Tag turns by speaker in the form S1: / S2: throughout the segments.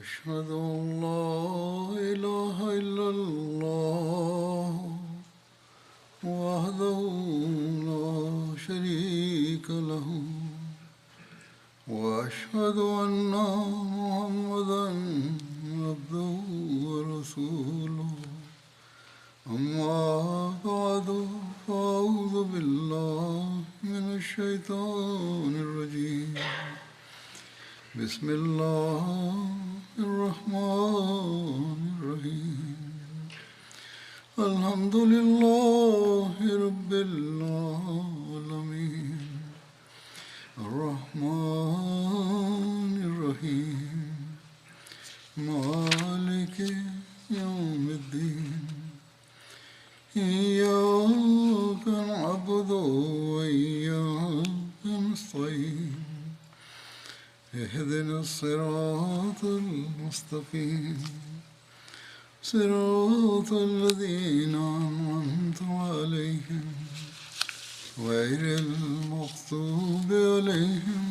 S1: أشهد أن لا إله إلا الله وحده لا شريك له وأشهد أن محمدا عبده ورسوله أما بعد فأعوذ بالله من الشيطان الرجيم بسم الله الرحمن الرحيم الحمد لله رب العالمين الرحمن الرحيم مالك يوم الدين إياك نعبد وإياك نستعين اهدنا الصراط المستقيم صراط الذين أنعمت عليهم غير المغضوب عليهم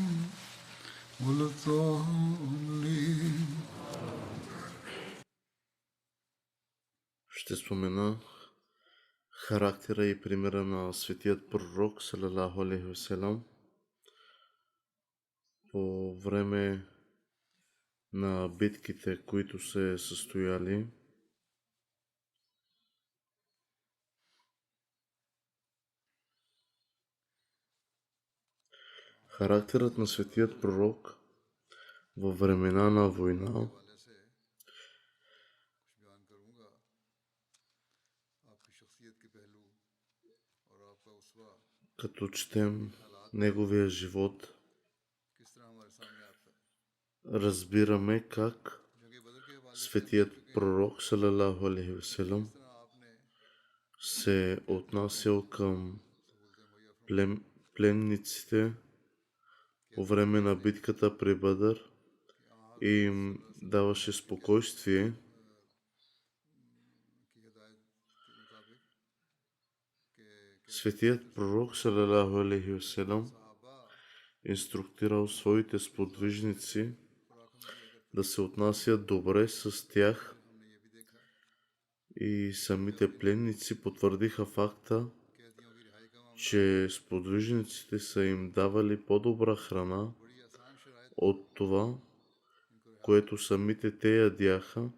S1: ولا الضالين.
S2: Ще спомена характера и примера на светият пророк салалаху алейхи васелам по време на битките, които се състояли. Характерът на светият пророк във времена на война, като четем неговия живот, разбираме как светият пророк салалаху алейхи васелам се отнасял към пленниците по време на битката при Бадър и им даваше спокойствие. Светият пророк салалаху алейхи васелам инструктирал своите сподвижници да се отнасят добре с тях и самите пленници потвърдиха факта, че сподвижниците са им давали по-добра храна от това, което самите те ядяха,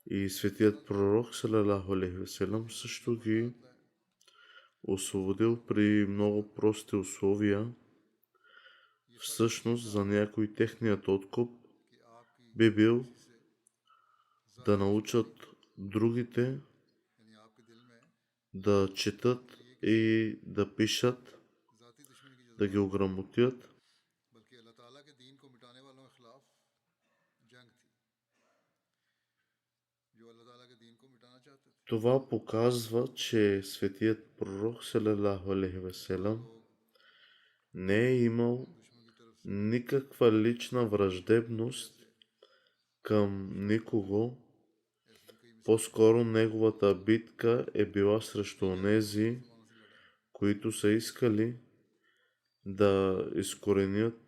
S2: и светият пророк салалаху алейхи васелам също ги освободил при много прости условия. Всъщност за някой техният откуп би бил да научат другите да четат и да пишат, да ги ограмотят. Това показва, че светият пророк салалаху алейхи васелам не е имал никаква лична враждебност към никого. По-скоро неговата битка е била срещу онези, които са искали да изкоренят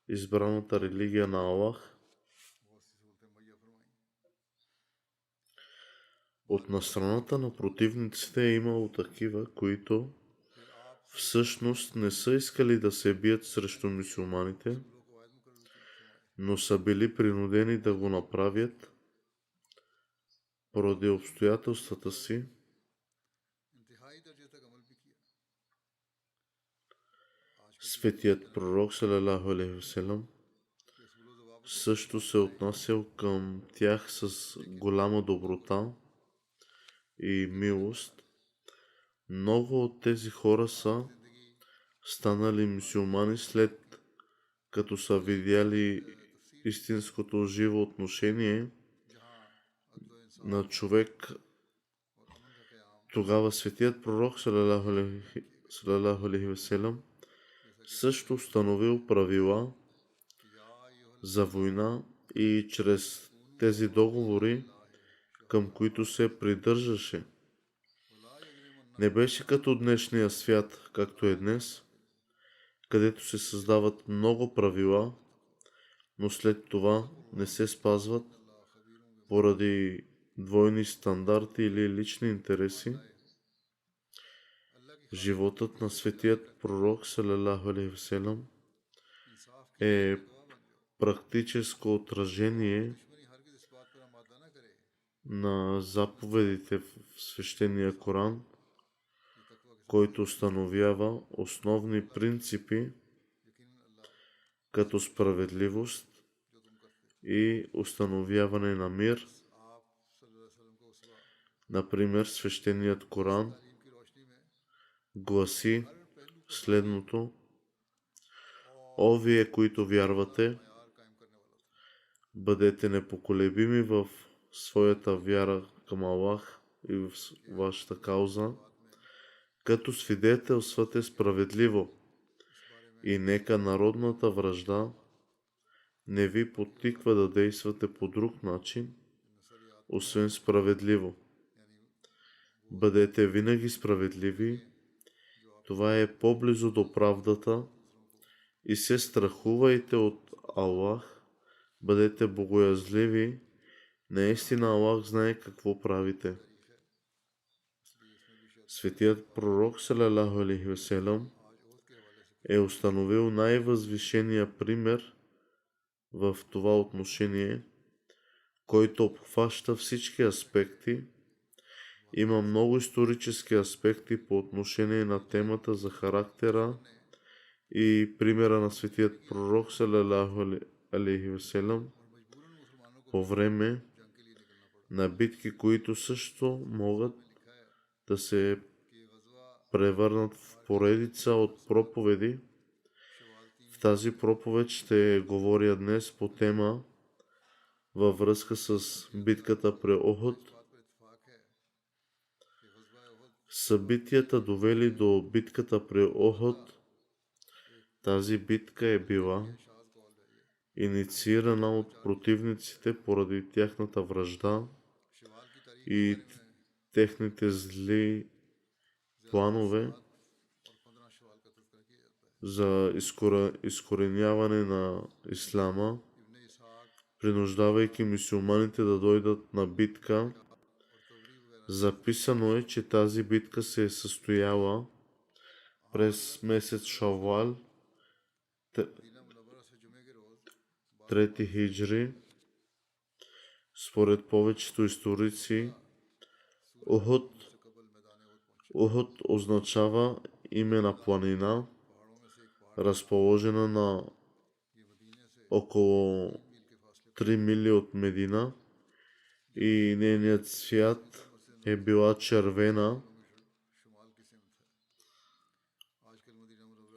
S2: избраната религия на Аллах. От на страната на противниците е имало такива, които всъщност не са искали да се бият срещу мюсюлманите, но са били принудени да го направят поради обстоятелствата си. Светият пророк салалаху алейхи васелам също се отнасял към тях с голяма доброта и милост. Много от тези хора са станали мюсюлмани след като са видяли истинското живо отношение на човек. Тогава светият пророк салалаху алейхи васелам също установил правила за война и чрез тези договори, към които се придържаше, не беше като днешния свят, както е днес, където се създават много правила, но след това не се спазват поради двойни стандарти или лични интереси, животът на светият пророк салалаху алейхи васелам е практическо отражение на заповедите в свещения Коран, който установява основни принципи като справедливост и установяване на мир. Например, свещеният Коран гласи следното: О, вие, които вярвате, бъдете непоколебими в своята вяра към Аллах и в вашата кауза, като свидетелствате справедливо, и нека народната вражда не ви подтиква да действате по друг начин, освен справедливо. Бъдете винаги справедливи, това е по-близо до правдата, и се страхувайте от Аллах, бъдете богоязливи, наистина Аллах знае какво правите. Светият пророк салалаху алейхи васелам е установил най-възвишения пример в това отношение, който обхваща всички аспекти. Има много исторически аспекти по отношение на темата за характера и примера на светият пророк салалаху алейхи васелам по време на битки, които също могат да се превърнат в поредица от проповеди. В тази проповед ще говоря днес по тема във връзка с битката при Охот. Събитията довели до битката при Охот. Тази битка е била инициирана от противниците поради тяхната вражда и техните зли планове за изкореняване на ислама, принуждавайки мюсюлманите да дойдат на битка. Записано е, че тази битка се е състояла през месец Шаввал, 3 хиджри. Според повечето историци, Ухуд означава име на планина, разположена на около 3 мили от Медина, и нейният цвят е била червена.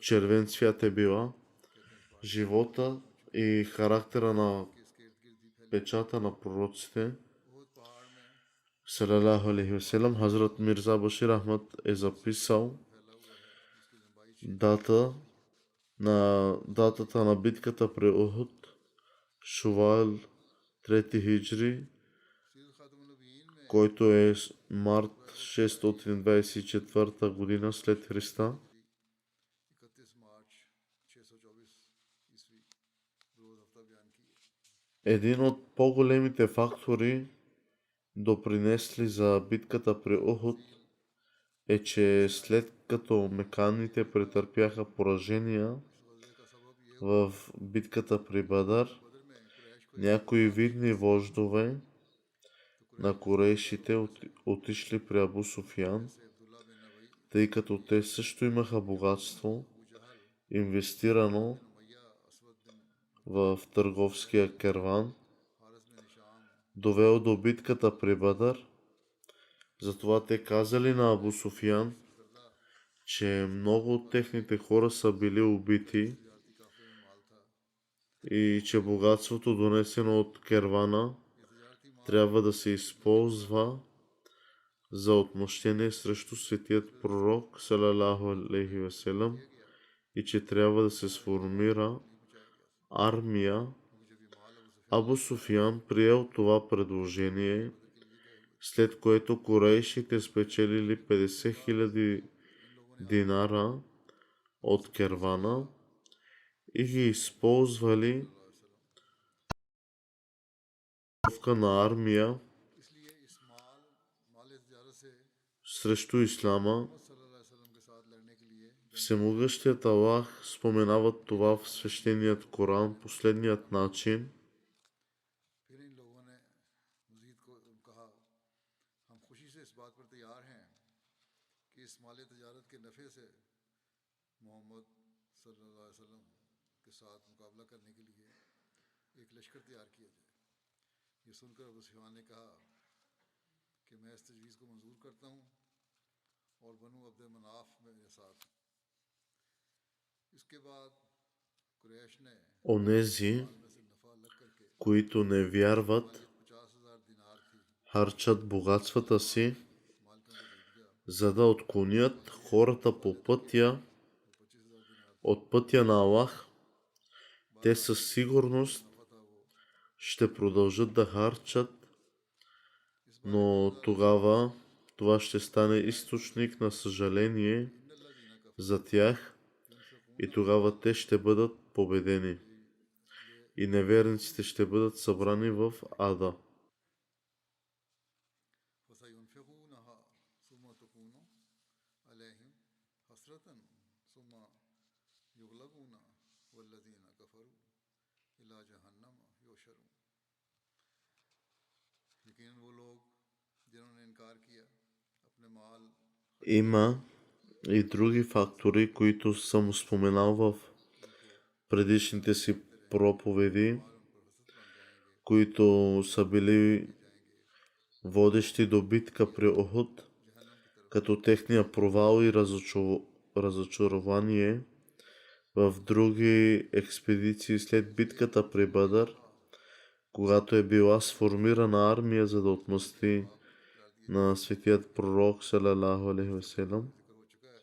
S2: Червен цвят е била. Живота и характера на печата на пророците салалаху алейхи васелам, Хазрат Мирза Башир Ахмад е записал датата на битката при Ухуд, Шувал, 3 хиджри, който е март 624 година след Христа. Един от по-големите фактори, допринесли за битката при Ухуд, е, че след като меканите претърпяха поражения в битката при Бадър, някои видни вождове на курейшите отишли при Абу Суфиян, тъй като те също имаха богатство, инвестирано в търговския керван, довел до битката при Бадър. Затова те казали на Абу Суфиян, че много от техните хора са били убити и че богатството, донесено от кервана, трябва да се използва за отмъщение срещу светият пророк салалаху алейхи васелам и че трябва да се сформира армия. Абу Суфиян приел това предложение, след което курейшите спечелили 50 000 динара от кервана и ги използвали на армия
S1: इसलिए इस माल तिजारत से
S2: срещу ислама.
S1: मोहम्मद सल्लल्लाहु अलैहि वसल्लम के साथ लड़ने के लिए
S2: Всемогъщият Аллах споменава това в свещеният Коран последният начин.
S1: फिर इन लोगों ने मजीद को कहा हम खुशी से इस बात पर तैयार हैं कि इस माल तिजारत के नफ़े से मोहम्मद सल्लल्लाहु अलैहि वसल्लम के साथ मुकाबला करने के लिए एक लश्कर तैयार किया जाए। ये सुनकर अबू सुफियान ने कहा कि मैं इस तजवीज़ को मंजूर करता हूँ और बनु अब्द मनाफ मेरे साथ। इसके बाद कुरैश ने
S2: Онези,
S1: माल में से नफ़ा अलग करके
S2: които не вярват,
S1: 50,000 दिनार थी
S2: харчат богатствата си,
S1: माल के अंदर दे दिया।
S2: за да отклонят хората по пътя,
S1: 25,000 दिनार
S2: от пътя на Аллах. Те със сигурност
S1: नफ़ा था वो।
S2: ще продължат да харчат,
S1: इस बारे में
S2: но
S1: खुदा
S2: тогава това ще стане източник на съжаление
S1: इन्नल्ला दीना का
S2: за тях и тогава те ще бъдат победени и неверниците ще бъдат събрани в ада.
S1: फसयुनफिकूनहा सुम्मा तकूनु अलैहिम हसरतन सुम्मा युगलबूना वल्लज़ीना कफरू इला जहन्नम युशरून। यकीनन वो लोग जिन्होंने इनकार किया अपने माल
S2: Има и други фактори, които съм споменал в предишните си проповеди, които са били водещи до битка при Охуд, като техния провал и разочарование в други експедиции след битката при Бадър, когато е била сформирана армия за да отмъсти на светият пророк салалаху алейхи васелам.
S1: जिक्र हो चुका है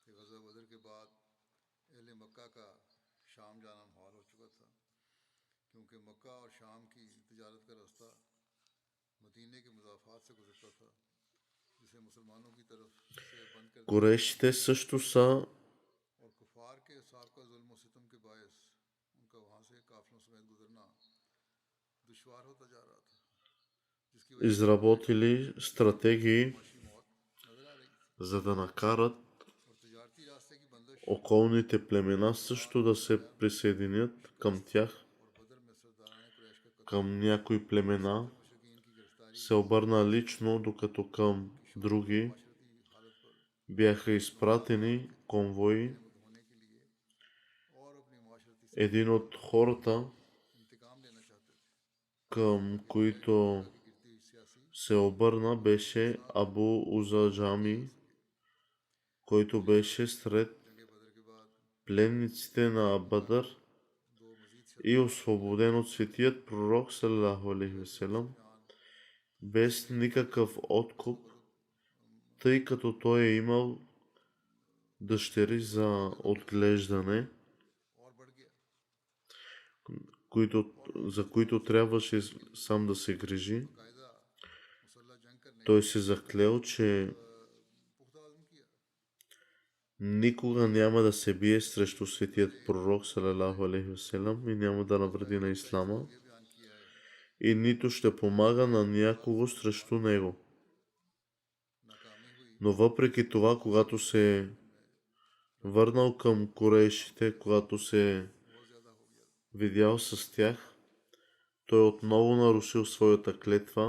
S1: कि गज़ा बदर के बाद अहले मक्का का शाम जाना मुहाल हो चुका था क्योंकि मक्का और शाम की तिजारत का रास्ता मदीने के मुज़ाफ़ात से गुजरता था जिसे मुसलमानों की तरफ से बंद कर दिया
S2: Корешите също са
S1: और कुफार के साहब का जुल्म व सितम के बायस उनका वहाँ से काफिलों समेत गुजरना दुश्वार होता जा रहा था जिसकी वजह से
S2: изработили стратегии,
S1: माशी मौत नजर आ रही थी
S2: за да накарат
S1: और तजारती रास्ते की बंदिश
S2: околните племена също да се присъединят към тях.
S1: और बदर में सरदारान कुरैश का कत्ल
S2: Към някои племена
S1: मुशरिकीन की गिरफ्तारी
S2: се обърна лично, докато към други
S1: माशरती हालत पर
S2: бяха изпратени конвои.
S1: होने के लिए और अपनी माशरती
S2: Един от хората,
S1: इंतकाम लेना चाहते थे
S2: към които
S1: गिरती हुई सियासी
S2: се обърна, беше Абу Узаджами, който беше сред
S1: जंग बदर के बाद
S2: пленниците на Бадър
S1: दो मजीद
S2: и освободен от светият пророк саллаху алейхи васелам без никакъв откуп, тъй като той е имал дъщери за отглеждане,
S1: और बढ़ गया
S2: за които трябваше сам да се грижи.
S1: कायदा मुसल्लह जंग करने
S2: Той се заклел, че
S1: पुख्ता आज़म किया
S2: никога няма да се бие срещу светият пророк салалаху алейхи васелам и няма да навреди на ислама
S1: ये बयान किया है
S2: и нито ще помага на някого срещу него.
S1: नाकामी हुई
S2: Но въпреки това, когато се е върнал към курейшите, когато се е
S1: बहुत ज़्यादा हो गया
S2: видял с тях, той отново нарушил своята клетва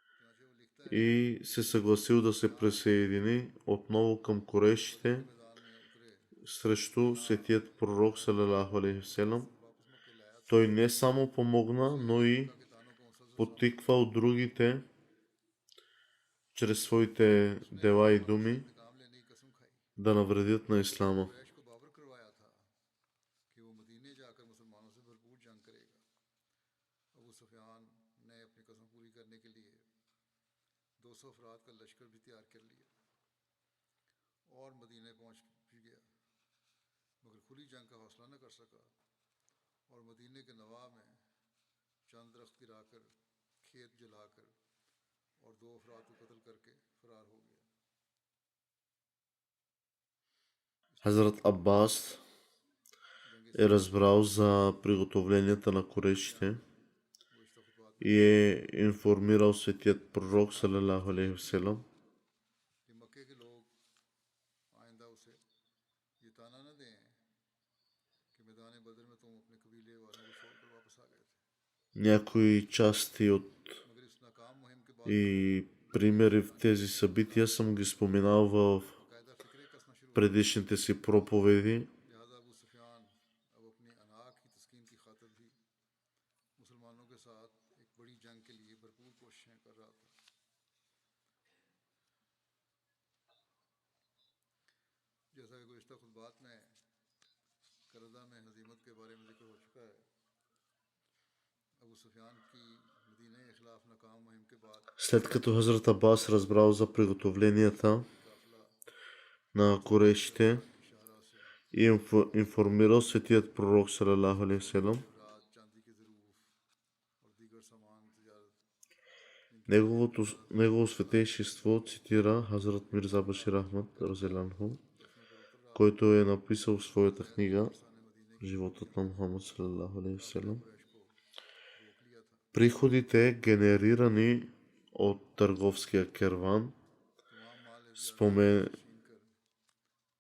S1: चुनाचे वो लिखता
S2: и се съгласил да се присъедини отново към курейшите
S1: मैदान में उतरे
S2: срещу светият пророк салалаху алейхи васелам.
S1: वापस मक्के लाया
S2: Той не само помогна, но и
S1: के तानों को मुसलसल
S2: подтиквал другите чрез своите дела и думи
S1: इंतकाम लेने की कसम खाई
S2: да навредят на ислама.
S1: कुरैश को बाबर करवाया था कि वो मदीने जाकर मुसलमानों से भरपूर जंग करेगा। अबू सुफियान ने अपनी कसम पूरी करने के लिए 200 अफराद का लश्कर भी तैयार कर लिया और मदीने पहुंच भी गया मगर खुली जंग का हौसला न कर सका और मदीने के नवा में चंद दरख्त गिराकर खेत जलाकर और 2 अफराद को कत्ल करके फरार हो गया।
S2: Хазрат Аббас е разбрал за приготовленията на курешите и е информирал светият пророк салалаху алейхи васелам,
S1: कि मक्के के लोग आइंदा उसे ये ताना न दें कि मैदान बदर में तुम अपने कबीले वालों को छोड़कर वापस आ गए थे,
S2: някои части от
S1: मगर इस नाकाम मुहिम के बाद
S2: и примери в тези събития съм ги споменал в
S1: बाकायदा फिक्र कसना शुरू
S2: предишните си проповеди.
S1: लिहाजा अबू सुफियान अब अपनी अना की तस्कीन की खातिर भी मुसलमानों के साथ एक बड़ी जंग के लिए भरपूर कोशिशें कर रहा था। जैसा कि गुज़िश्ता खुतबात में करदा में हजीमत के बारे में जिक्र हो चुका है, अबू सुफियान की मदीने के खिलाफ नाकाम मुहिम के बाद
S2: След като Хазрат Абас разбрал за приготовленията
S1: काफिला
S2: на курешите
S1: शाहरा से
S2: и информирал светият пророк салалаху алейхи васелам,
S1: रात चांदी के ज़रूफ और दीगर सामान तजारत
S2: негово светейшество цитира Хазрат Мирза Башир Ахмад разеланху, който е написал в своята книга Животът на Мухаммад салалаху алейхи васелам. Приходите, генерирани от търговския керван,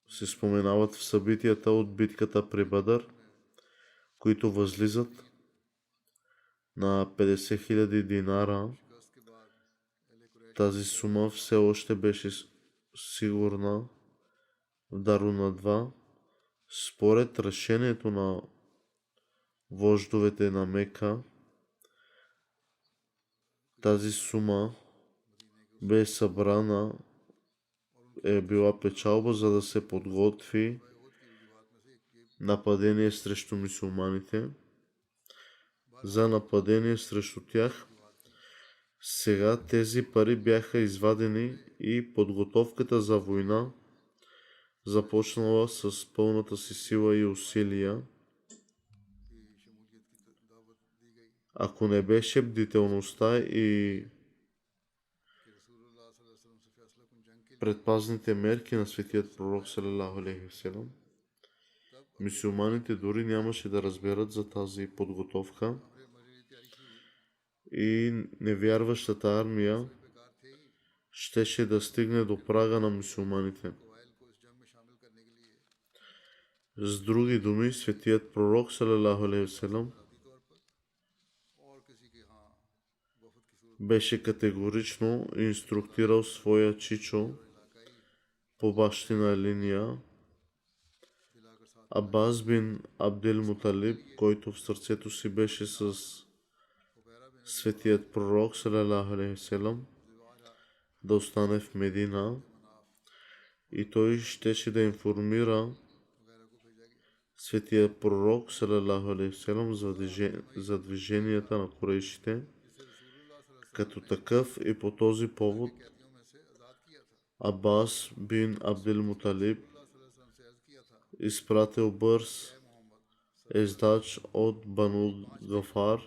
S2: се споменават в събитията от битката при Бадър, които възлизат на 50 000 динара. Тази сума все още беше сигурна в Дарунадва. Според решението на вождовете на Мека, тази сума бе събрана, е била печалба, за да се подготви нападение срещу мюсюлманите. За нападение срещу тях сега тези пари бяха извадени и подготовката за война започнала с пълната си сила и усилия. Ако не беше бдителността и предпазните мерки на светият пророк салалаху алейхи васелам, мюсюлманите дори нямаше да разберат за тази подготовка и невярващата армия щеше да стигне до прага на мюсюлманите. С други думи, светият пророк салалаху алейхи васелам беше категорично инструктирал своя чичо по бащина линия Аббас бин Абдел Муталиб, който в сърцето си беше с светият пророк салалаху алейхи васелам, да остане в Медина и той щеше да информира светия пророк салалаху алейхи васелам за движенията на курейшите. Като такъв и по този повод Аббас бин Абдел Муталиб изпратил бърз ездач от Бану Гафар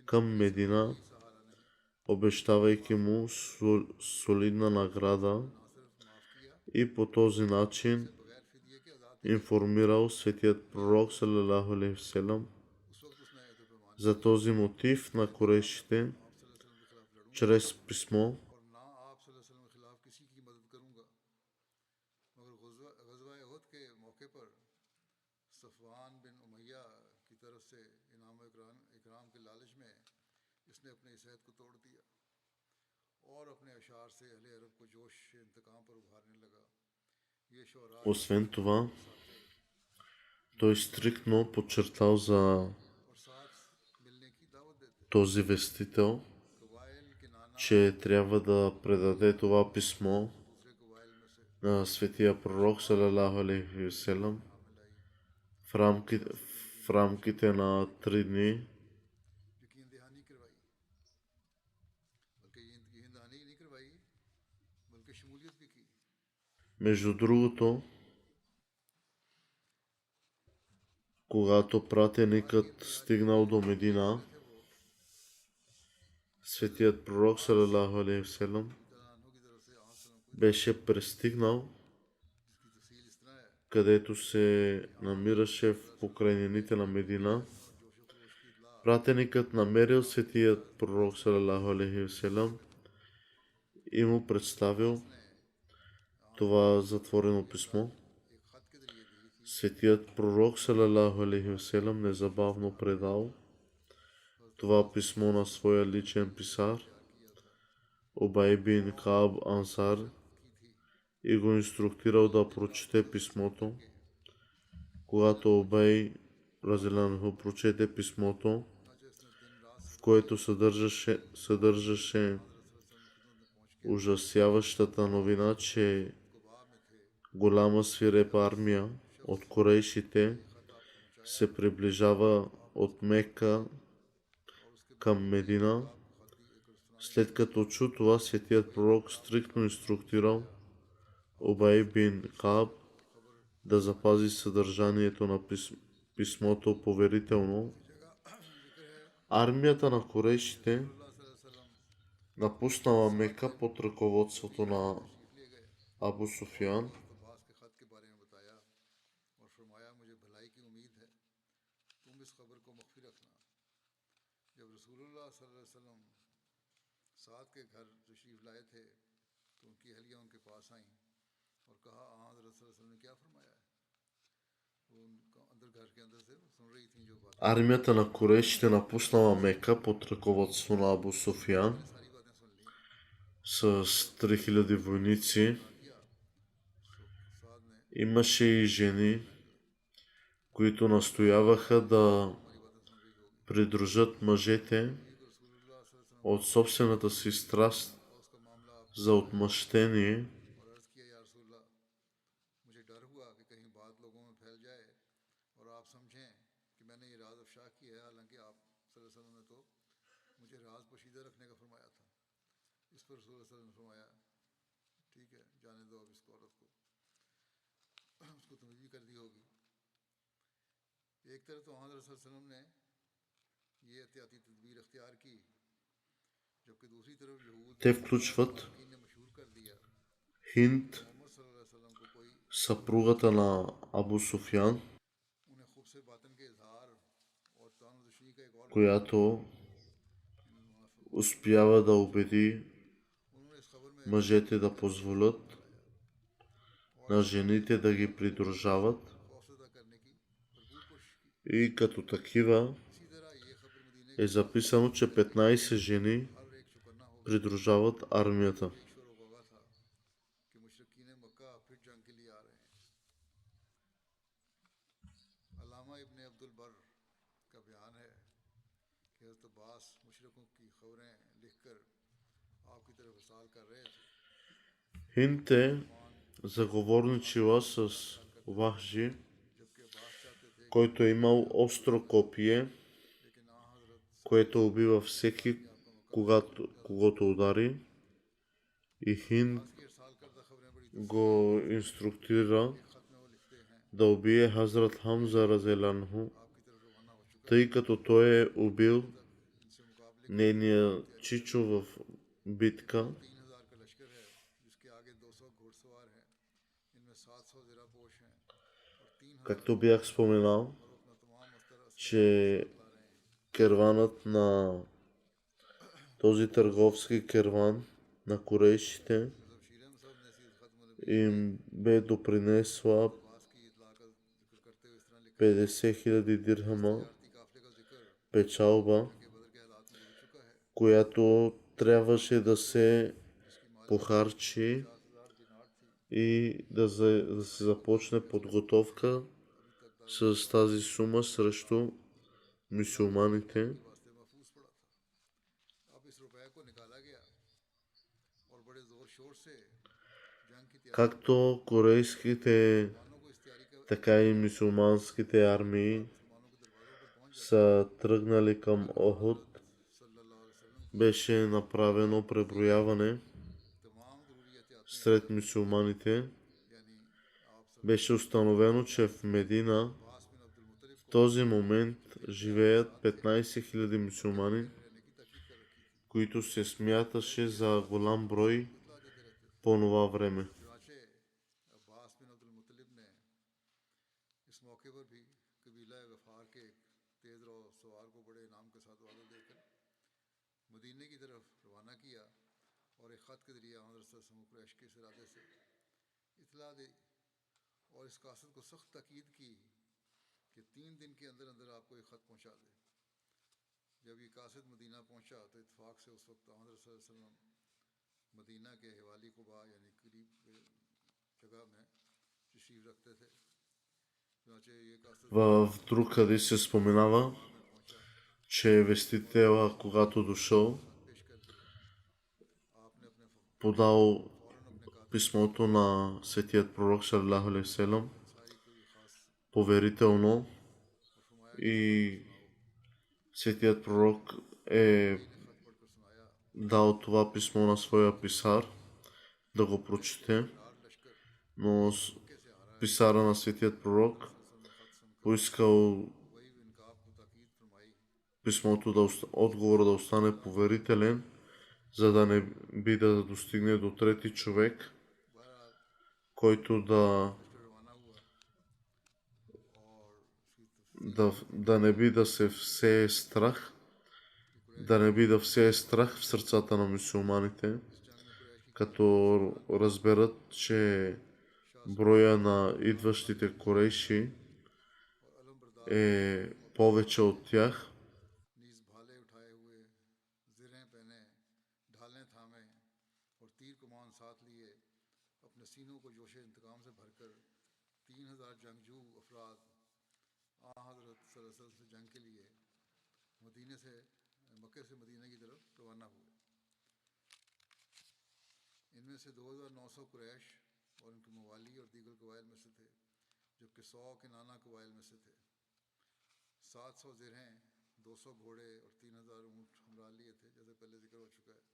S2: към Медина, обещавайки му солидна награда, и по този начин информирал светият пророк салалаху алейхи васелам за този мотив на курейшите чрез писмо. Освен това, той стриктно подчертал за този вестител, че трябва да предаде това писмо на светия пророк салалаху алейхи васелам в рамките на 3 дни. Между другото, когато пратеникът стигнал до Медина, светият пророк салалаху алейхи васелам беше пристигнал, където се намираше в покрайнините на Медина. Пратеникът намерил светият пророк салалаху алейхи васелам и му представил това затворено писмо. Светият пророк салалаху алейхи васелам незабавно предал това писмо на своя личен писар Убай бин Кааб Ансар и го инструктирал да прочете писмото. Когато Убай разелянху прочете писмото, в което съдържаше ужасяващата новина, че голяма свирепа армия от корейшите се приближава от Мека към Медина. След като чу това, светият пророк стриктно инструктирал Убай бин Кааб да запази съдържанието на писмото поверително. Армията на корейшите напуснала Мека под ръководството на Абу Суфиян. Армията на корейшите напуснала Мека под ръководство на Абу Суфиян с 3000 войници. Имаше и жени, които настояваха да придружат мъжете от собствената си страст за отмъщение. Те включват Хинд, съпругата на Абу Суфиян, която успява да убеди мъжете да позволят на жените да ги придружават и като такива е записано, че 15 жени придружават армията. Хинд е заговорничила с Вахжи, който е имал остро копие, което убива всеки, когато удари, и Хинд го инструктира да убие Хазрат Хамза разелянху, тъй като той е убил нейния чичо в битка. Както бях споменал, че керванът на този търговски керван на корейшите им бе допринесла 50 000 дирхама печалба, която трябваше да се похарчи и да се започне подготовка с тази сума срещу мюсюлманите. Както корейските, така и мюсюлманските армии са тръгнали към Охуд, беше направено преброяване сред мюсюлманите. Беше установено, че в Медина в този момент живеят 15 000 мюсюлмани, които се смяташе за голям брой по това време.
S1: मदीने की तरफ रवाना किया और एक ख़त के ज़रिए हज़रत सल्लल्लाहु अलैहि वसल्लम कुरैश के इस इरादे से इतला दी और इस कासद को सख्त ताकीद की कि 3 दिन के अंदर अंदर आपको एक ख़त पहुंचा दे। जब ये कासद मदीना पहुंचा तो इत्फाक से उस वक्त हज़रत सल्लल्लाहु अलैहि वसल्लम मदीना के हवाली कुबा यानी करीब जगह में तशरीफ़ रखते थे। चुनांचे ये कासद
S2: В друг хадис се споменава,
S1: कुबा में पहुंचा,
S2: че вестителя, когато дошъл,
S1: ख़त पेश करके आपने अपने
S2: подал
S1: फ़ौरन अपने कातिब को
S2: писмото на светият пророк саллалаху алейхи васелам
S1: सारी कोई ख़ास
S2: поверително
S1: और फरमाया कि इसे पढ़कर
S2: и
S1: सुनाओ।
S2: светият пророк е
S1: कई ने ख़त पढ़कर सुनाया।
S2: дал това писмо на своя писар да го прочете,
S1: फिरार लश्कर
S2: но
S1: मक्के से आ रहा है।
S2: писара на светият пророк
S1: रसूल ने ख़त सुनकर
S2: поискал
S1: वही इनकाब को ताकीद फरमाई।
S2: писмото отговора да остане поверителен, за да не би да достигне до трети човек,
S1: बहरहाल
S2: който
S1: लश्कर रवाना हुआ और उसकी तफसील
S2: да не би да се всее страх, да не би да всее страх в сърцата на мюсюлманите,
S1: इस जंग में कुरैश की
S2: като разберат, че
S1: शाह
S2: броя на идващите корейши
S1: और अलम बरदार
S2: е повече от тях,
S1: नीज भाले उठाए हुए ज़िरें पहने ढालें थामे और तीर कमान साथ लिए अपने सीनों को जोश इंतकाम से भरकर 3,000 जंगजू अफराद आ हज़रत सल्लल्लाहु अलैहि वसल्लम से जंग के लिए मक्के से मदीने की तरफ रवाना हुए। इनमें से 2,900 कुरैश और उनके मवाली और दीगर कबाइल में से थे, जबकि 100 के नाना कबाइल में से थे। 700 ज़िरहें, 200 घोड़े और 3,000 ऊँट हमरा लिए थे, जैसे पहले जिक्र हो चुका है।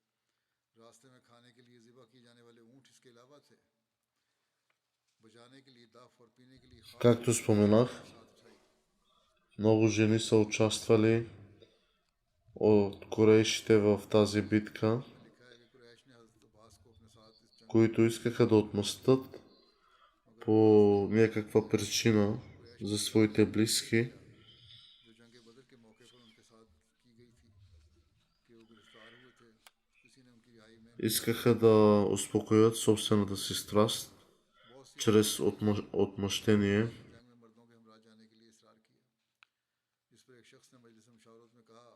S1: रास्ते में खाने के लिए ज़िबा किए जाने वाले ऊँट इसके अलावा थे। बजाने के लिए दाफ और पीने के लिए खास
S2: както споменах,
S1: साथ उठाई।
S2: много жени са участвали от корейшите в тази битка,
S1: लिखा है कि कुरैश ने हज़रत अब्बास को अपने साथ इस जंग
S2: които искаха да отмъстят по някаква причина за своите близки,
S1: जो जंग बदर के मौके पर उनके साथ की गई थी कि वो गिरफ्तार हुए थे, किसी ने उनकी रिहाई में
S2: искаха да успокоят собствената си страст
S1: बहुत सी
S2: чрез отмъщение.
S1: जंग में मर्दों के हमरा जाने के लिए इसरार किया। इस पर एक शख्स ने मजलिस मुशावरत में कहा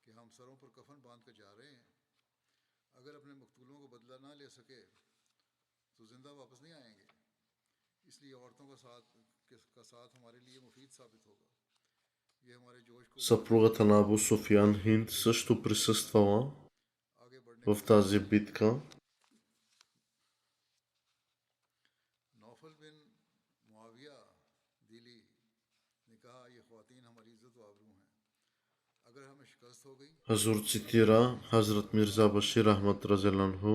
S1: कि हम सरों पर कफन बांध कर जा रहे हैं, अगर अपने मकतूलों को बदला ना ले सके तो जिंदा वापस नहीं आएंगे, इसलिए औरतों का साथ हमारे लिए मुफीद साबित होगा। ये हमारे जोश को
S2: Съпругата на Абу Суфиян Хинд също присъствала
S1: आगे बढ़ने
S2: в тази битка.
S1: नौफल बिन मुआविया दिली ने कहा, ये ख्वातीन हमारी इज्जत व आबरू हैं, अगर हमें शिकस्त हो गई
S2: Хазур цитира Хазрат Мирза Башир Ахмад Разеланху,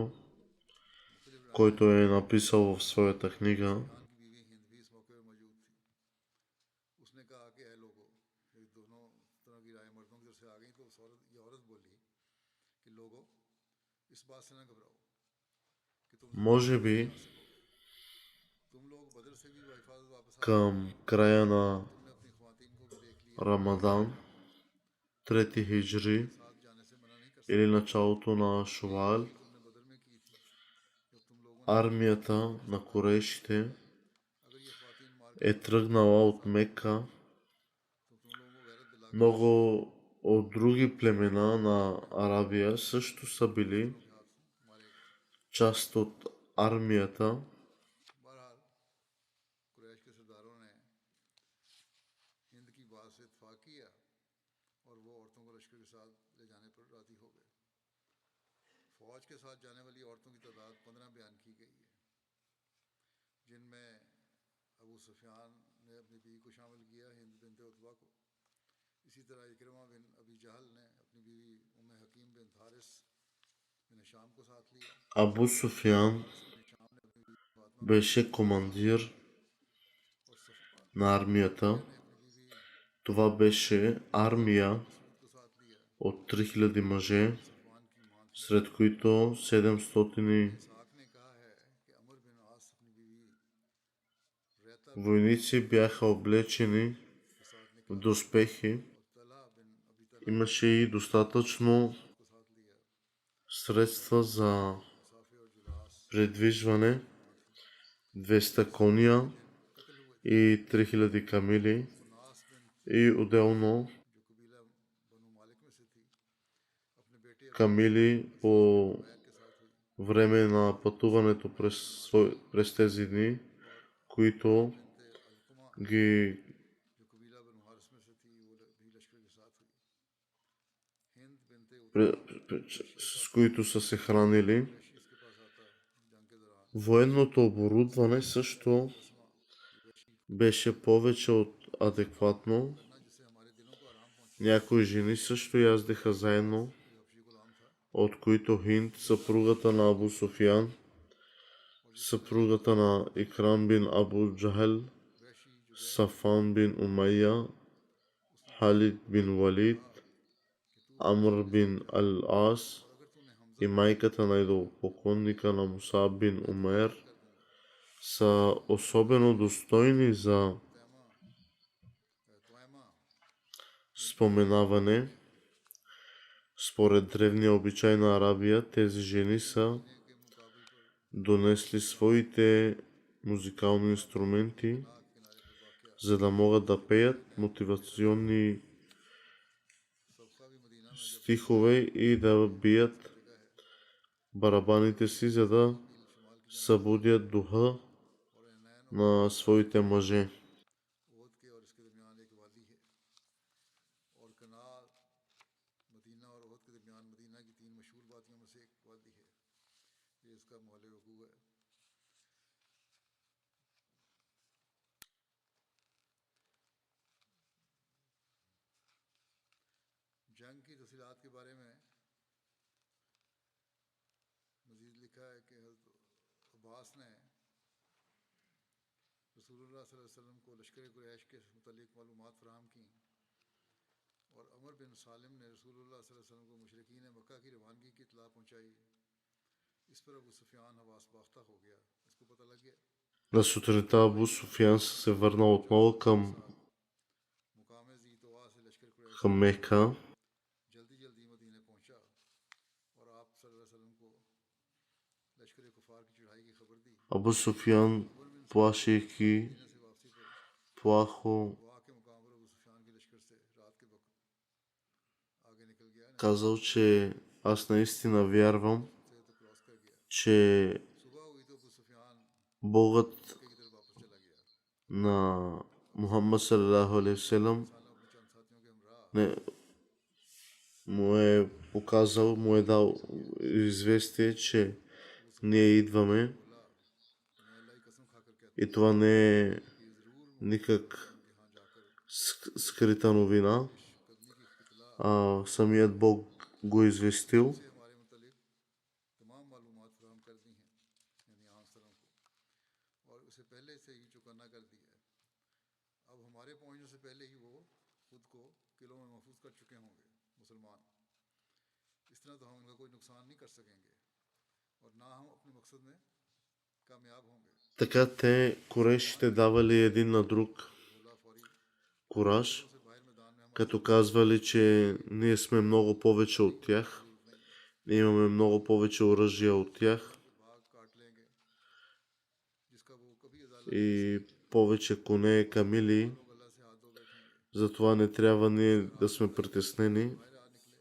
S1: मुख्तलिफ राय
S2: който е написал в своята книга,
S1: खान की बीवी हिंद भी इस मौके पर मौजूद थी। उसने कहा कि ऐ लोगों, ये दोनों तरह की राय मर्दों की तरफ से आ गई तो ये औरत बोली कि लोगों, इस बात से ना घबराओ कि तुम
S2: може би
S1: आ सकोगे, तुम लोग बदर से भी बाहिफाजत वापस आ गए,
S2: към края на
S1: तुमने अपनी ख्वातीन को भी देख लिया,
S2: Рамадан, 3 хиджри
S1: साथ जाने से मना नहीं कर
S2: или
S1: सकते।
S2: началото на Шувал,
S1: तुमने बदर में की थी, जब तुम लोगों ने
S2: армията на корейшите
S1: अगर ये ख्वातीन मार के
S2: е тръгнала от Мека.
S1: तो तुम लोगों को गैरत दिला
S2: Много от други племена на Арабия също са били
S1: के हाथ मारेगा।
S2: част от армията.
S1: बहरहाल कुरैश के सरदारों ने हिंद की बात से इत्फाक किया और वो औरतों को लश्कर के साथ ले जाने पर राजी हो गए। फौज के साथ जाने वाली औरतों की तादाद 15 बयान की गई है, जिनमें अबू सुफियान ने अपनी बीवी को शामिल किया, हिंद बिनते उतबा को। इसी तरह इकरमा बिन अबी जहल ने अपनी बीवी उम्मे हकीम बिन हारिस बिन शाम को साथ लिया।
S2: Абу Суфиян
S1: हारिस बिन शाम ने अपनी बीवी फातिमा
S2: беше командир
S1: और सफवान
S2: на армията.
S1: ने अपनी बीवी
S2: Това беше армия
S1: मसूद को साथ लिया।
S2: от 3000 мъже,
S1: सफवान की मां थी।
S2: сред които 700
S1: इसहाक ने कहा है कि अमर बिन आस अपनी बीवी रेता
S2: войници бяха облечени
S1: के साथ
S2: в
S1: निकला
S2: доспехи.
S1: और तला बिन अबी तला
S2: Имаше и достатъчно
S1: को साथ
S2: средства за
S1: मुसाफे और जुलास
S2: придвижване,
S1: वहाँ थी
S2: 200 коня
S1: कत्ल हुए थे
S2: и 3000 камили
S1: मुनास बिन
S2: и отделно
S1: जो कबीला बनु मालिक में से थी अपने बेटे
S2: камили по
S1: उमैर के साथ हुई
S2: време на пътуването през тези дни,
S1: और
S2: които
S1: बिनते अलकुमा
S2: ги
S1: जो कबीला बनु हारिस में से थी वो भी लश्कर के साथ हुई हिंद बिनते
S2: пре-
S1: उतबा
S2: с които са се хранили.
S1: कुरैशी इसके पास आता जंग के दौरान
S2: Военното оборудване също
S1: रस्मा ये वैशी
S2: беше повече от адекватно.
S1: करना जिससे हमारे दिलों को आराम पहुंचे
S2: Някои жени също яздеха заедно,
S1: कोई हबशी गुलाम था
S2: от които Хинд, съпругата на Абу Суфиян, съпругата на Икрам бин Абу Джахел,
S1: वैशी जो
S2: Сафан бин Умайя, Халид бин Валид, Амр бин Ал-Ас
S1: और अगर तूने हमजा
S2: и майката на идолопоклонника на Мусаб бин Умер
S1: कर दूंगा
S2: са особено достойни за
S1: तोयमा
S2: споменаване. Според древния обичай на Арабия, тези жени са
S1: मदीने के मुकाबल पर
S2: донесли своите музикални инструменти,
S1: नाक किनारे पर वाक़या
S2: за да могат да пеят мотивационни
S1: सबका भी मदीना में जब
S2: стихове и да бият
S1: जगह है
S2: барабаните си, за да
S1: मील शुमाल की जान
S2: събудят духа
S1: और नैन
S2: на своите мъже.
S1: ओद के और इसके दरमियान एक वादी है और कनाल मदीना और ओद के दरमियान मदीना की तीन मशहूर वादियों में से एक वादी है ये इसका महल वकूअ है जंग की तफसीलात के बारे में मजीद लिखा है कि हज़रत अब्बास ने रसूलुल्लाह सल्लल्लाहु अलैहि वसल्लम को लश्कर कुरैश के मुतालिक मालूमात फराहम की और अमर बिन सालिम ने रसूलुल्लाह सल्लल्लाहु अलैहि वसल्लम को मुशरिकीन मक्का की रवानगी की इत्तला पहुंचाई इस पर अबू सुफियान हवास बाख्ता हो गया इसको पता लग गया
S2: На сутринта Абу Суфиян се върна отново
S1: मुकाम जी तोआ से लश्कर कुरैश
S2: към Мека.
S1: जल्दी जल्दी मदीने पहुंचा और आप सल्लल्लाहु अलैहि वसल्लम को लश्कर कुफार की चढ़ाई की खबर दी
S2: Абу Суфиян, плашейки
S1: मदीने से वापसी पर
S2: плахо,
S1: तोआ के मुकाम पर अबू सुफियान के लश्कर से रात के वक्त आगे निकल गया
S2: казал, че аз наистина вярвам,
S1: से तो क्रॉस कर गया
S2: че
S1: सुबह हुई तो अबू सुफियान
S2: Богът
S1: मक्के की तरफ वापस चला गया
S2: на Мухаммад салалаху алейхи васелам
S1: सालों अपने चंद साथियों के हमरा
S2: не, му е показал, му е дал известие, че ние идваме
S1: बोला मैं अल्लाह की कसम खाकर कहता
S2: и това не е
S1: हूं कि जरूर
S2: никак
S1: उनके यहाँ जाकर
S2: скрита новина,
S1: कदमी की इतला
S2: самият Бог го известил.
S1: से हमारे मुतालिक तमाम मालूमात फराहम कर दी हैं यानी आम सलाम को और उसे पहले से ही चौकन्ना कर दिया है अब हमारे पहुंचने से पहले ही वो खुद को किलों में महफूज कर चुके होंगे मुसलमान इस तरह तो हम उनका कोई नुकसान नहीं कर सकेंगे और ना हम अपने मकसद में कामयाब होंगे
S2: Така те, корешите, давали един на друг
S1: बोला फौरी
S2: кураж,
S1: से बाहर मैदान में हम
S2: като казвали, че ние сме много повече от тях, имаме много повече оръжия от тях
S1: भाग काट लेंगे जिसका वो कभी अदालत
S2: и повече коне, камили,
S1: लोग अल्लाह से हाथ धो बैठेंगे
S2: затова не трябва ние да сме притеснени.
S1: बाहर आ निकले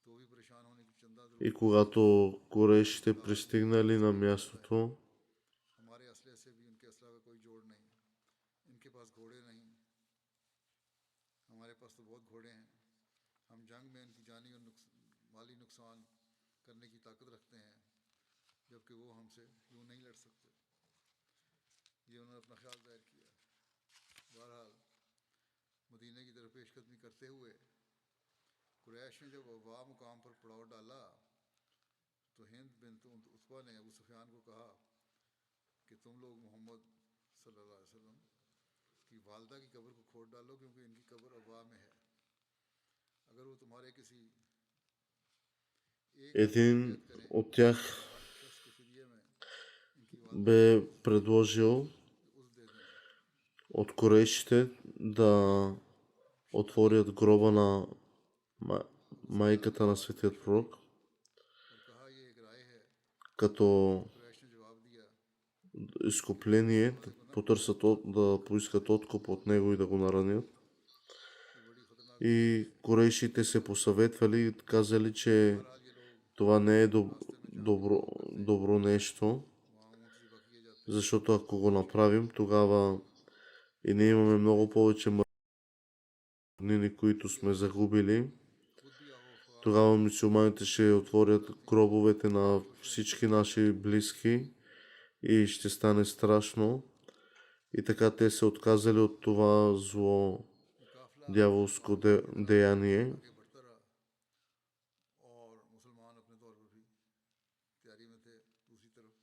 S1: तो भी परेशान होने की चंदा
S2: И когато корешите пристигнали на мястото,
S1: हमारे असले से भी उनके असला का कोई जोड़ नहीं इनके पास घोड़े नहीं हमारे पास तो बहुत घोड़े हैं हम जंग में इनकी जानी और माली नुकसान करने की ताकत रखते हैं जबकि वो हमसे यूं नहीं लड़ सकते ये उन्होंने अपना ख्याल जाहिर किया बहरहाल मदीने की तरफ पेशकदमी करते हुए कुरैश ने जब वबा मुकाम पर पड़ाव डाला तो हिंद बिन उतबा ने अबू सुफियान को कहा कि तुम लोग मोहम्मद सल्लल्लाहु अलैहि वसल्लम की वालदा की कब्र को खोद डालो क्योंकि इनकी कब्र अबवा में है अगर वो तुम्हारे किसी एक
S2: един
S1: करें
S2: от тях
S1: शख्स के फिदिये में इनकी वालदा
S2: бе предложил
S1: उस दे दें
S2: от корешите да отворят гроба на майката на светият пророк като
S1: कुरैश ने जवाब दिया
S2: изкупление, да поискат откуп от него и да го наранят.
S1: कि बड़ी खतरनाक
S2: И корейшите се посъветвали и казали, че
S1: बहरहाल ये लोग
S2: това не е
S1: रास्ते में जहाँ भी रुक करते
S2: добро нещо,
S1: वहाँ ऊँट ज़िबा किए जाते
S2: защото ако го направим, тогава и ние имаме много повече мъртвини, които сме загубили.
S1: खुद भी आहोफा
S2: Тогава мюсюлманите ще отворят гробовете на всички наши близки и ще стане страшно. И така те се отказали от това зло
S1: ये काफिला
S2: дяволско деяние.
S1: आगे बढ़ता रहा और मुसलमान अपने तौर पर भी तैयारी में थे दूसरी तरफ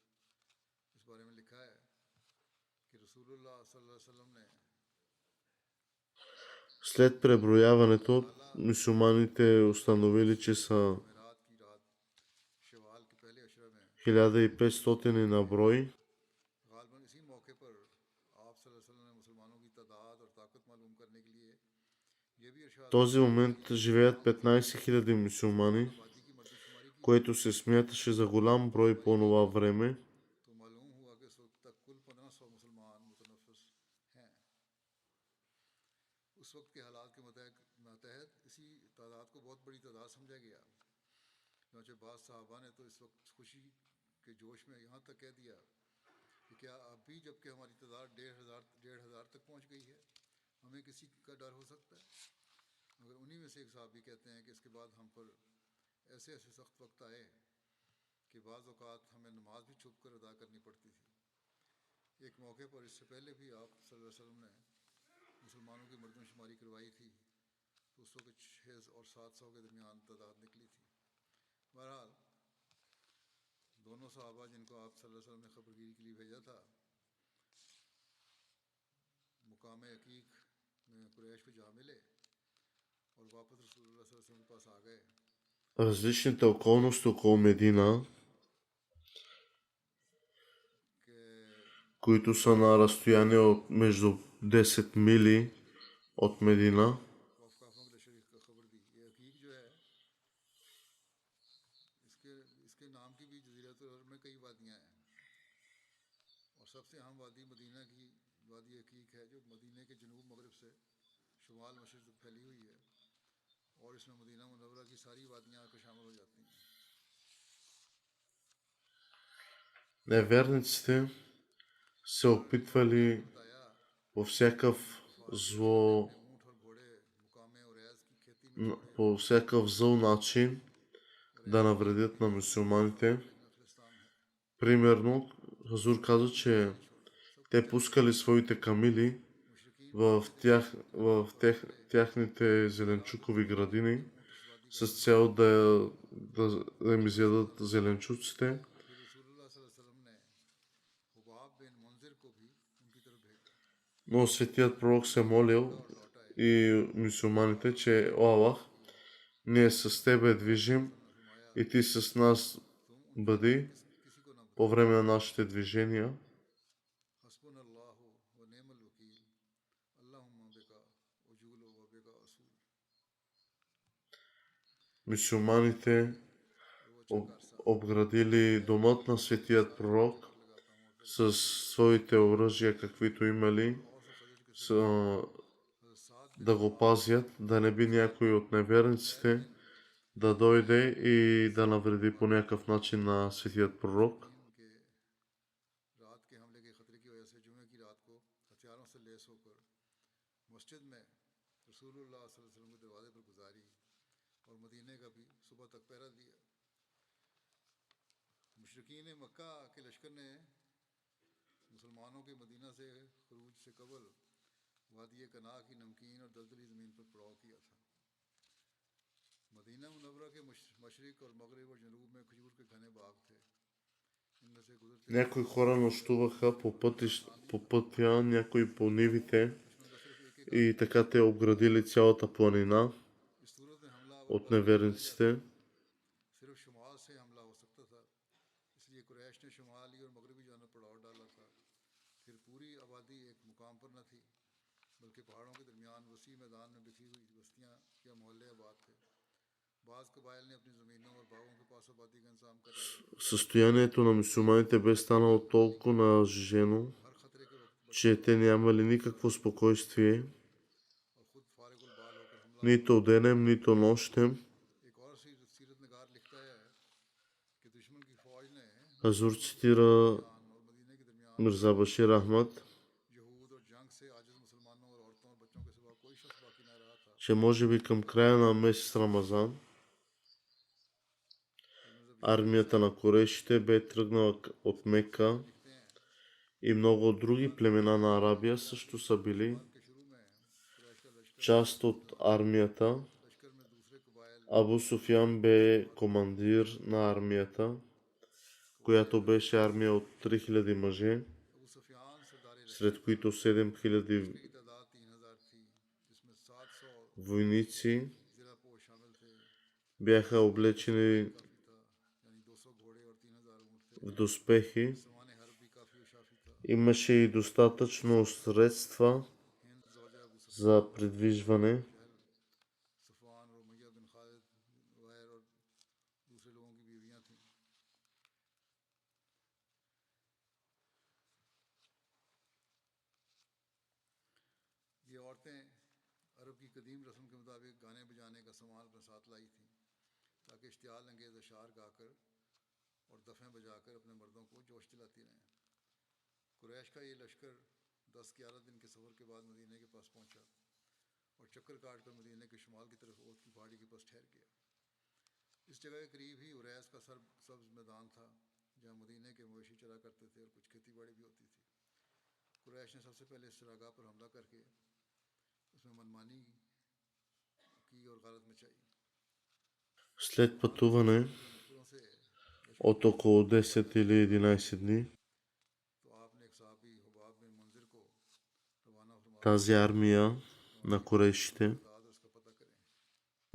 S1: इस बारे में लिखा है कि रसूलुल्लाह सल्लल्लाहु अलैहि वसल्लम ने
S2: След преброяването, мюсюлманите установили, че са
S1: मेरात की रात शवाल के पहले अशरा में
S2: 1500 на брой.
S1: गालबन इसी मौके पर आप सल्लल्लाहु अलैहि वसल्लम ने मुसलमानों की तादाद और ताकत मालूम करने के लिए ये भी इरशाद
S2: В този момент живеят 15 000 мюсюлмани,
S1: आबादी की मर्दमशुमारी की
S2: което се смяташе за голям брой по това време.
S1: तो मालूम हुआ कि इस वक्त तक कुल 1500 मुसलमान मुतनफ़िस हैं उस वक्त के हालात के मतहत इसी तादाद को बहुत बड़ी तादाद समझा गया चुनांचे बाद साहबा ने तो इस वक्त खुशी के जोश में यहाँ तक कह दिया कि क्या अब भी जबकि हमारी तादाद 1500 तक पहुँच गई है हमें किसी का डर हो सकता है मगर उन्हीं में से एक साहब भी कहते हैं कि इसके बाद हम पर ऐसे ऐसे सख्त वक्त आए कि बाज़ औक़ात हमें नमाज भी छुप कर अदा करनी पड़ती थी एक मौके पर इससे पहले भी आप सल्लल्लाहु अलैहि वसल्लम ने मुसलमानों की मर्दमशुमारी करवाई थी तो उस वक्त 600 और 700 के दरमियान तादाद निकली थी बहरहाल दोनों सहाबा जिनको आप सल्लल्लाहु अलैहि वसल्लम ने खबरगिरी के लिए भेजा था मुकाम अकीक में कुरैश को जा मिले और वापस रसूलुल्लाह सल्लल्लाहु अलैहि वसल्लम के पास आ गए
S2: Различните околности около Медина,
S1: कि
S2: които са на разстояние от между 10 мили от Медина,
S1: काफों के लश्कर का खबर दी ये अकीक जो है इसके इसके नाम की भी जजीरतुल अरब में कई वादियाँ हैं और सबसे अहम वादी मदीना की वादी अकीक है जो मदीने के जनूब मगरब से शुमाल मशरिक़ तक फैली हुई है और इसमें मदीना मुनव्वरा की सारी वादियाँ आकर शामिल हो जाती हैं
S2: неверниците се опитвали
S1: बताया
S2: по всякакъв зло,
S1: अपने ऊँट और घोड़े मुकामे और ऐस की खेती में छोड़े
S2: по всякакъв зъл начин да навредят на мюсюлманите.
S1: लेकिन असल इस्लाम है
S2: Примерно, Хазур каза, че те пускали своите камили
S1: मुशरिकीन
S2: в тяхните зеленчукови градини с цел да им изядат зеленчуците.
S1: फिर रसूलुल्लाह सल्लल्लाहु अलैहि वसल्लम ने हुबाब बिन मुंजिर को भी उनकी तरफ भेजा
S2: Но светият пророк се молил
S1: और लौट आए
S2: и мюсюлманите, че о Аллах, ние с тебе движим
S1: फरमाया
S2: и ти с нас
S1: तुम
S2: бъди
S1: किसी को न
S2: по време на нашите движения.
S1: हस्बुन अल्लाह व नेमल वकील अल्लाहुम्मा बिका उजूल व बिका असूल
S2: Мюсюлманите
S1: वो अच्छा कारसा
S2: обградили домът на светият пророк
S1: कर लगाता हूँ और फिर
S2: с своите оръжия, каквито имали,
S1: और से खजर के
S2: с,
S1: हज़रत साद बिन
S2: да го пазят, да не би някой от неверниците да дойде и да навреди по някакъв начин на светият пророк.
S1: के रात के हमले के खतरे की वजह से जुमे की रात को हथियारों से लेस होकर मस्जिद में रसूलुल्लाह सल्लल्लाहु अलैहि वसल्लम के दरवाजे पर गुजारी और मदीने का भी सुबह तक पहरा दिया मुशरिकीन मक्का के लश्कर ने मुसलमानों के मदीना से खरूज से कबल वादी कना की नमकीन और दलदली ज़मीन पर पड़ाव किया था मदीना मुनव्वरा के मशरिक और मगरब और जनूब में खजूर के घने बाग थे इनमें से गुजरते
S2: Някои хора нощуваха по пътя, някои по нивите
S1: दुश्मन का सिर्फ एक एक
S2: и така те обградили цялата планина
S1: इस सूरत में हमला
S2: от неверниците.
S1: सिर्फ शुमाल से हमला हो सकता था इसलिए कुरैश ने शुमाली और मगरबी जानब पड़ाव डाला था फिर पूरी आबादी एक मुकाम पर न थी बल्कि पहाड़ों के दरमियान वसी मैदान में बिखरी हुई बस्तियाँ या मोहल्ले आबाद थे बाद
S2: състоянието на мюсюлманите бе станало толкова нажежено, че те нямали никакво спокойствие, нито денем, нито нощем. Хазур цитира Мирза Башир Ахмад, че може би към края на месец Рамазан армията на Курешите бе тръгнала от Мека и много други племена на Арабия също са били част от армията. Абу Суфиян бе командир на армията, която беше армия от 3000 мъже, сред които 7000 войници бяха облечени в доспехи. Имаше и достатъчно средства за придвижване. След пътуване от около 10 или 11 дни, тази армия на Курешите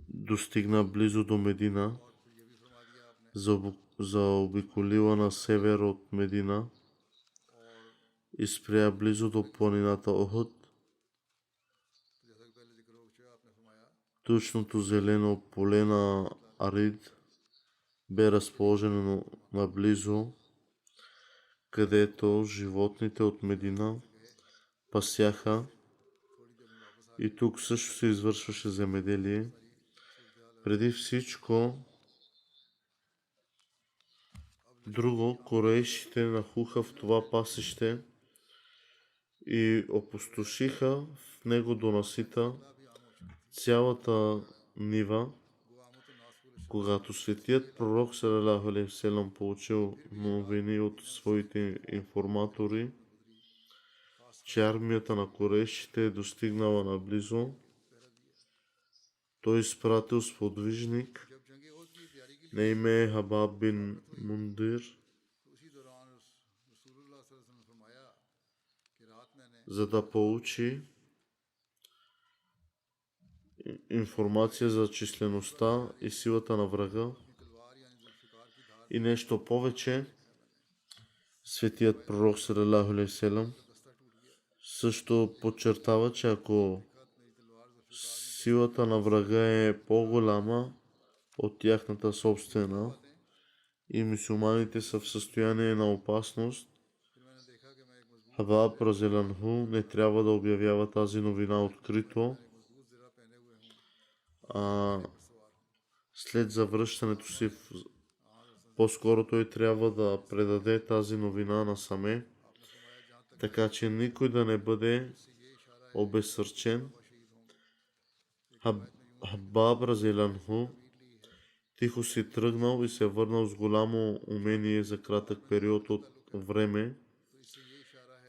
S2: достигна близо до Медина, заобиколила на север от Медина и спря близо до планината Охот. Тучното зелено поле на Арид бе разположено наблизо, където животните от Медина пасяха, и тук също се извършваше земеделие. Преди всичко друго, курешите нахуха в това пасище и опустошиха в него до насита цялата нива. Когато светият пророк салалаху алейхи ва салям получил новини от своите информатори, че армията на Курешите е достигнала наблизо, той изпратил сподвижник на име Хабаб бин Мундир, за да получи информация за числеността и силата на врага. И нещо повече, светият пророк салалаху алейхи ва салям също подчертава, че ако силата на врага е по-голяма от тяхната собствена и мюсюлманите са в състояние на опасност, Хабаб разелянху не трябва да обявява тази новина открито, а след завръщането си по-скоро той трябва да предаде тази новина насаме, така че никой да не бъде обезсърчен. Хабаб разелянху тихо си тръгнал и се върнал с голямо умение за кратък период от време,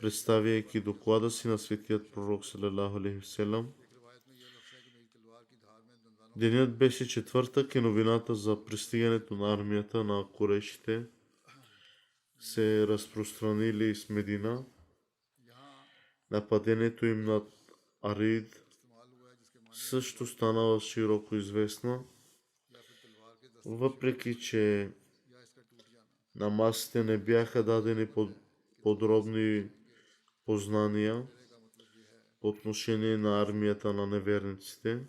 S2: представяйки доклада си на светият пророк салалаху алейхи ва салям. Денят беше четвъртък и новината за пристигането на армията на Курешите се разпространили из Медина. Нападението им над Арид също станала широко известна, въпреки че на масите не бяха дадени подробни познания по отношение на армията на неверниците.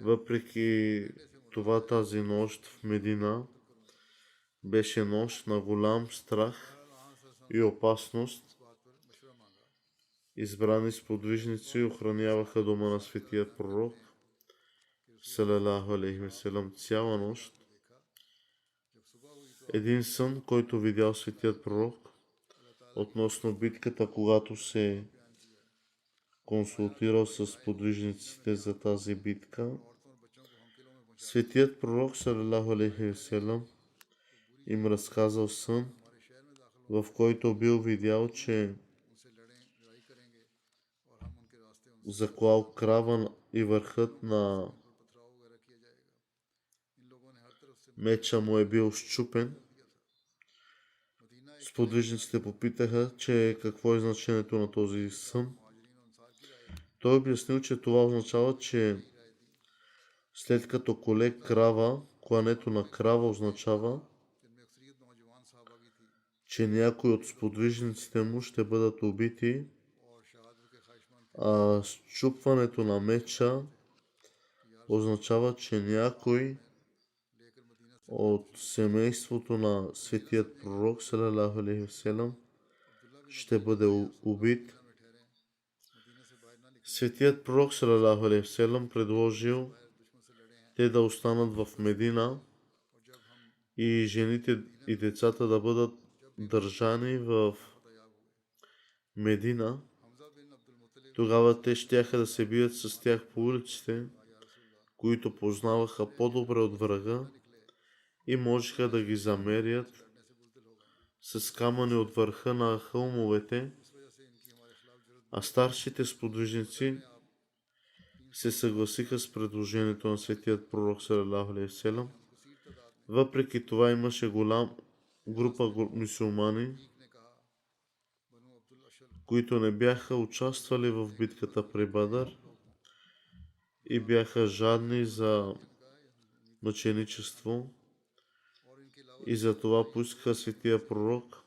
S2: Въпреки Затова тази нощ в Медина беше нощ на голям страх и опасност. Избрани сподвижници охраняваха дома на светия пророк салалаху алейхи веселам цяла нощ. Един сън, който видял светият пророк относно битката, когато се консултирал с подвижниците за тази битка. Светият пророк салалаху алейхи веселам им разказал сън, в който бил видял, че заклал крава и върхът на меча му е бил счупен. Сподвижниците попитаха, че какво е значението на този сън. Той обяснил, че това означава, че след като коле крава, клането на крава означава, че някои от сподвижниците му ще бъдат убити, а счупването на меча означава, че някой от семейството на светият пророк салалаху алейхи веселам ще бъде убит. Светият пророк салалаху алейхи веселам предложил те да останат в Медина и жените и децата да бъдат държани в Медина. Тогава те щяха да се бият с тях по улиците, които познаваха по-добре от врага и можеха да ги замерят с камъни от върха на хълмовете, а старшите сподвижници се съгласиха с предложението на светият пророк салалаху алейхи веселам. Въпреки това имаше голям група мюсюлмани, които не бяха участвали в битката при Бадър и бяха жадни за мъченичество, и затова поискаха светия пророк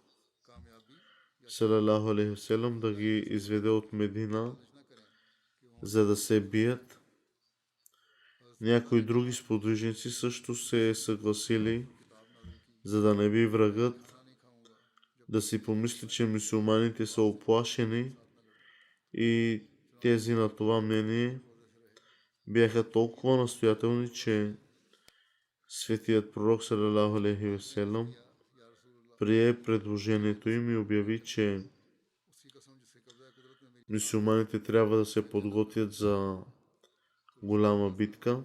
S2: салалаху алейхи веселам да ги изведе от Медина, за да се бият. Някои други сподвижници също се съгласили, за да не би врагът да си помисли, че мюсюлманите са оплашени, и тези на това мнение бяха толкова настоятелни, че светият пророк салалаху алейхи веселам прие предложението им и обяви, че мюсюлманите трябва да се подготвят за голяма битка.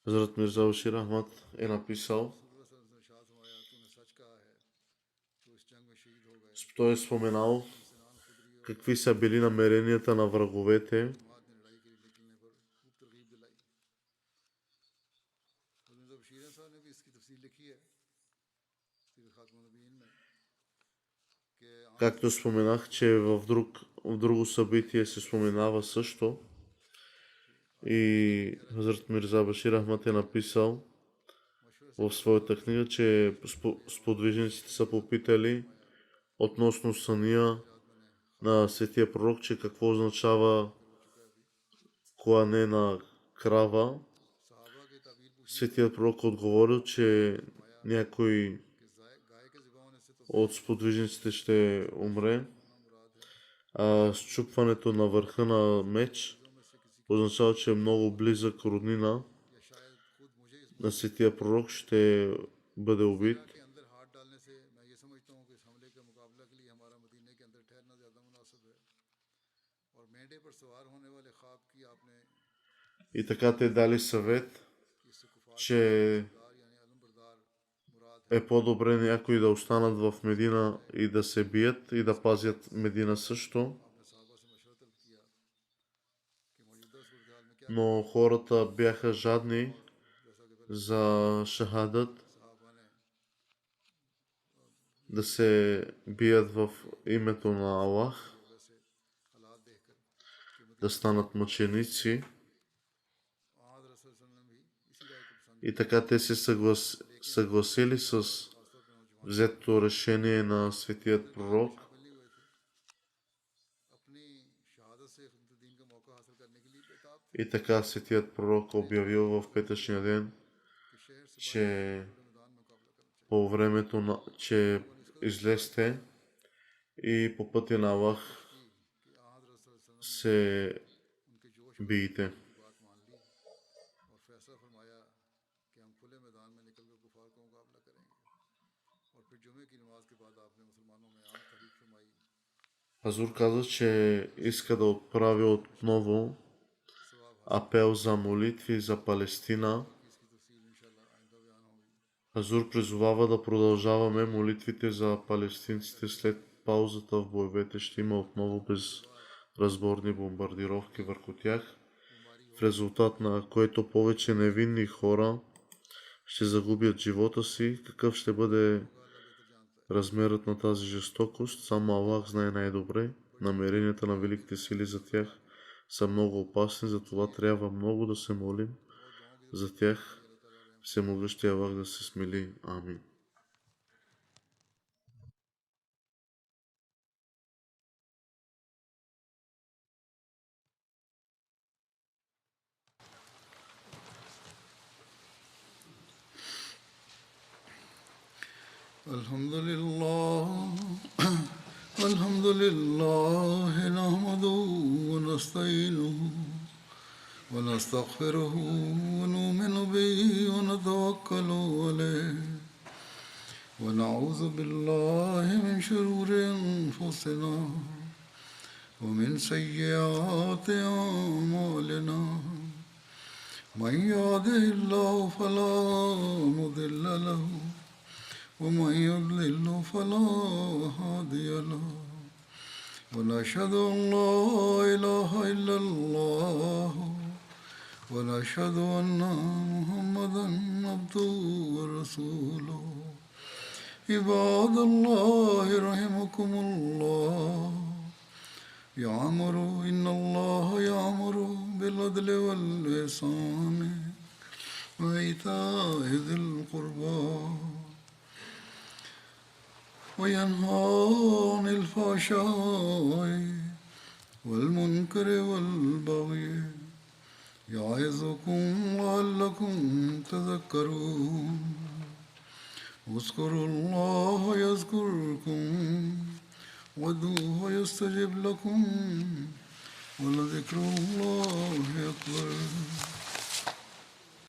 S2: Хазрат Мирза Башир Ахмад е написал, той е споменал какви са били намеренията на враговете. Както споменах, че в друго събитие се споменава също, и Хазрат Мирза Башир Ахмад е написал в своята книга, че сподвижниците са попитали относно съня на светия пророк, че какво означава клане на крава. Светият пророк отговорил, че някой от сподвижниците ще умре, а счупването на върха на меч означава, че е много близък роднина на светия пророк ще бъде убит. И така те дали съвет, че е по-добре някои да останат в Медина и да се бият и да пазят Медина също. Но хората бяха жадни за шахадът, да се бият в името на Аллах, да станат мъченици. И така те се съгласили с взетото решение на светият пророк. И така светият пророк обявил в петъчния ден, че по времето че излезте и по пътя на Аллах се биете. Хазур каза, че иска да отправи отново апел за молитви за Палестина. Хазур призовава да продължаваме молитвите за палестинците след паузата в боевете. Ще има отново безразборни бомбардировки върху тях, в резултат на което повече невинни хора ще загубят живота си. Какъв ще бъде размерът на тази жестокост, само Аллах знае най-добре. Намеренията на великите сили за тях са много опасни, затова трябва много да се молим за тях. Всемогъщия Аллах да се смили. Амин.
S1: الحمد لله نحمده ونستعينه ونستغفره ونؤمن به ونتوكل عليه ونعوذ بالله من شرور أنفسنا ومن سيئات أعمالنا من يهده الله فلا مضل له ومن يضلل فلا هادي له ونشهد أن لا إله إلا الله ونشهد أن محمدا عبده ورسوله عباد الله رحمكم الله إن الله يأمر بالعدل والإحسان وإيتاء ذي القربى وينهى عن الفحشاء والمنكر والبغي يعظكم لعلكم تذكرون اذكروا الله يذكركم وادعوه يستجب لكم ولذكر الله أكبر